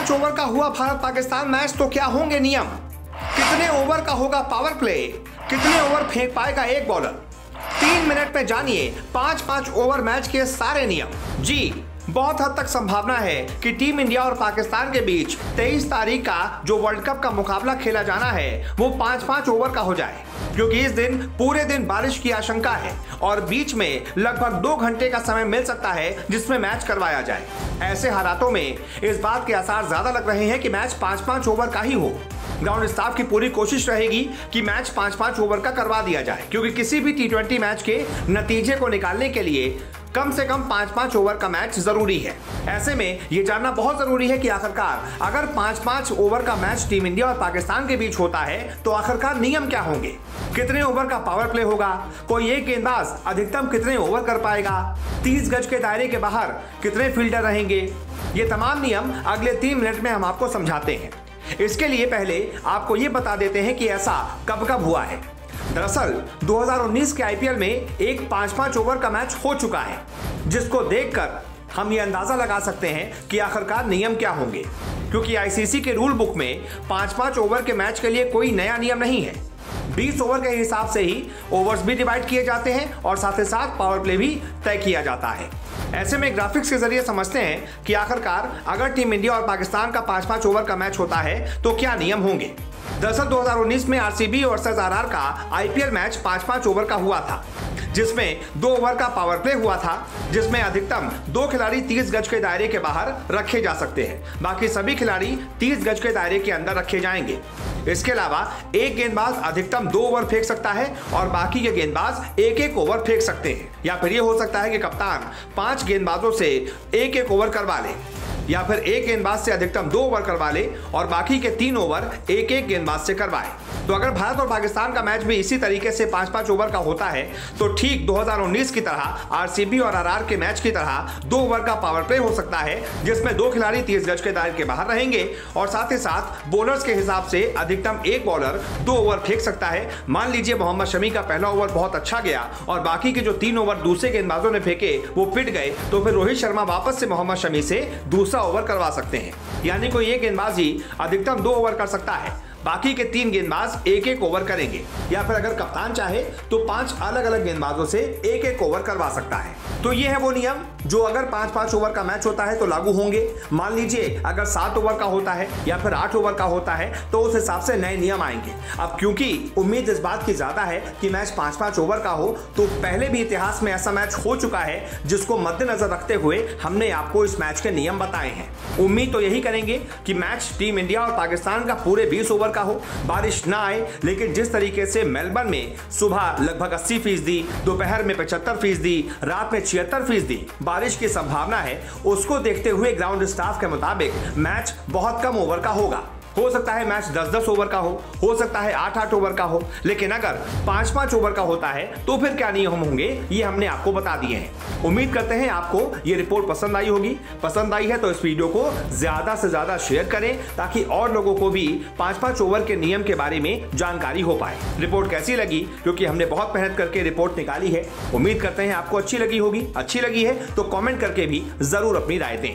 5 over का हुआ Bharat Pakistan match, तो क्या होंगे नियम? कितने ओवर का होगा पावर प्ले? कितने ओवर फेंक पाएगा एक बॉलर? 3 मिनट में जानिए 5-5 ओवर मैच के सारे नियम। जी, बहुत हद तक संभावना है कि टीम इंडिया और पाकिस्तान के बीच 23 तारीख का जो वर्ल्ड कप का मुकाबला खेला जाना है वो 5-5 ओवर का हो जाए, क्योंकि इस दिन पूरे दिन बारिश की आशंका है और बीच में लगभग 2 घंटे का समय मिल सकता है जिसमें मैच करवाया जाए। ऐसे हालातों में इस बात के आसार ज्यादा लग रहे हैं कि मैच 5-5 ओवर का ही हो। ग्राउंड स्टाफ की पूरी कोशिश रहेगी कि मैच 5-5 ओवर का करवा दिया जाए, क्योंकि किसी भी T20 मैच के नतीजे को निकालने के लिए कम से कम 5-5 ओवर का मैच जरूरी है। ऐसे में यह जानना बहुत जरूरी है कि आखिरकार अगर 5-5 ओवर का मैच टीम इंडिया और पाकिस्तान के बीच होता है तो आखिरकार नियम क्या होंगे? कितने ओवर का पावर प्ले होगा? कोई एक गेंदबाज अधिकतम कितने ओवर कर पाएगा? 30 गज के दायरे के बाहर कितने फील्डर रहेंगे? ये तमाम नियम अगले 3 मिनट में हम आपको समझाते हैं। इसके लिए पहले आपको ये बता देते हैं कि ऐसा कब कब हुआ है। दरअसल 2019 के आईपीएल में एक 5-5 ओवर का मैच हो चुका है, जिसको देखकर हम ये अंदाजा लगा सकते हैं कि आखिरकार नियम क्या होंगे, क्योंकि आईसीसी के रूल बुक में 5-5 ओवर के मैच के लिए कोई नया नियम नहीं है। 20 ओवर के हिसाब से ही ओवर्स भी डिवाइड किए जाते हैं और साथ ही साथ पावर प्ले भी तय किया जाता है। ऐसे में ग्राफिक्स के जरिए समझते हैं कि आखिरकार अगर टीम इंडिया और पाकिस्तान का 5-5 ओवर का मैच होता है तो क्या नियम होंगे। दरअसल 2019 में आरसीबी वर्सेस आरआर का आईपीएल मैच 5-5 ओवर का हुआ था, जिसमें 2 ओवर का पावर प्ले हुआ था, जिसमें अधिकतम 2 खिलाड़ी 30 गज के दायरे के बाहर रखे जा सकते हैं। बाकी सभी खिलाड़ी 30 गज के दायरे के अंदर रखे जाएंगे। इसके अलावा एक गेंदबाज अधिकतम 2 ओवर फेंक सकता है और बाकी के गेंदबाज 1-1 ओवर फेंक सकते हैं। या फिर ये हो सकता है कि कप्तान 5 गेंदबाजों से 1-1 ओवर करवा ले, या फिर एक गेंदबाज से अधिकतम 2 ओवर करवा ले और बाकी के 3 ओवर 1-1 गेंदबाज से करवाए। तो अगर भारत और पाकिस्तान का मैच भी इसी तरीके से 5-5 ओवर का होता है तो ठीक 2019 की तरह आरसीबी और आरआर के मैच की तरह 2 ओवर का पावर प्ले हो सकता है, जिसमें 2 खिलाड़ी 30 गज के दायरे के बाहर रहेंगे और साथ ही साथ बॉलर्स के हिसाब से अधिकतम एक बॉलर 2 ओवर फेंक सकता है। मान लीजिए मोहम्मद शमी का पहला ओवर बहुत अच्छा गया और बाकी के जो 3 ओवर दूसरे गेंदबाजों ने फेंके वो पिट गए, तो फिर रोहित शर्मा वापस से मोहम्मद शमी से दूसरा ओवर करवा सकते हैं। यानी कोई एक गेंदबाज ही अधिकतम 2 ओवर कर सकता है, बाकी के 3 गेंदबाज 1-1 ओवर करेंगे। या फिर अगर कप्तान चाहे तो 5 अलग अलग गेंदबाजों से 1-1 ओवर करवा सकता है। तो ये है वो नियम जो अगर 5-5 ओवर का मैच होता है तो लागू होंगे। मान लीजिए अगर 7 ओवर का होता है या फिर 8 ओवर का होता है तो उस हिसाब से नए नियम आएंगे। अब क्योंकि उम्मीद इस बात की ज्यादा है कि मैच 5-5 ओवर का हो, तो पहले भी इतिहास में ऐसा मैच हो चुका है जिसको मद्देनजर रखते हुए हमने आपको इस मैच के नियम बताए हैं। उम्मीद तो यही करेंगे कि मैच टीम इंडिया और पाकिस्तान का पूरे 20 ओवर का हो, बारिश ना आए, लेकिन जिस तरीके से मेलबर्न में सुबह लगभग 80%, दोपहर में 75%, रात में 76% बारिश की संभावना है, उसको देखते हुए ग्राउंड स्टाफ के मुताबिक मैच बहुत कम ओवर का होगा। हो सकता है मैच 10-10 ओवर का हो सकता है 8-8 ओवर का हो, लेकिन अगर 5-5 ओवर का होता है तो फिर क्या नियम होंगे ये हमने आपको बता दिए हैं। उम्मीद करते हैं आपको ये रिपोर्ट पसंद आई होगी। पसंद आई है तो इस वीडियो को ज्यादा से ज्यादा शेयर करें ताकि और लोगों को भी 5-5 ओवर के नियम के बारे में जानकारी हो पाए। रिपोर्ट कैसी लगी, क्योंकि हमने बहुत मेहनत करके रिपोर्ट निकाली है, उम्मीद करते हैं आपको अच्छी लगी होगी। अच्छी लगी है तो कॉमेंट करके भी जरूर अपनी राय दें।